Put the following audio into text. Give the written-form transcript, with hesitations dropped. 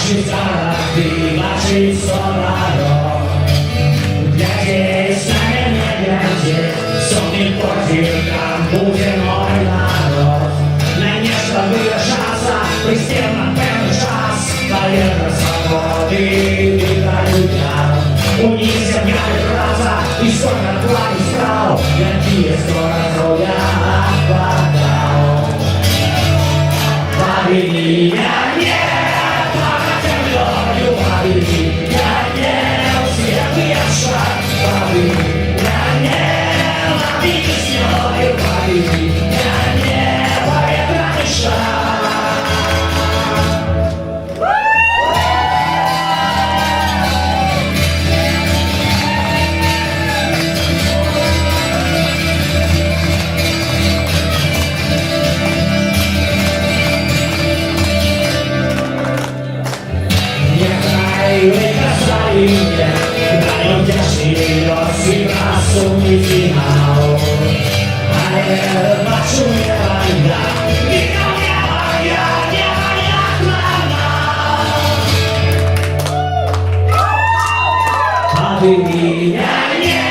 naszych starach i naszych sonarach. Gdzieś na nie będzie, co mi płacił, tam będzie mój naród. Najmniejsza była szansa, istniał na pewno czas, barierę swobody i dla ludzia. Ulica miała praca i skąd dłoni stał, jaki jest to ja badał. Bawili, ja nie, pamiętam, bawili, ja nie, osiem jak szat, bawili, ja nie, bawili z nią, bawili, ja nie, pamiętam szat. Dają wdzięczny los i prasu mi finał. Ale patrzuje banda, nikogo nie ma, ja nie ma jak plana. A wy mi nie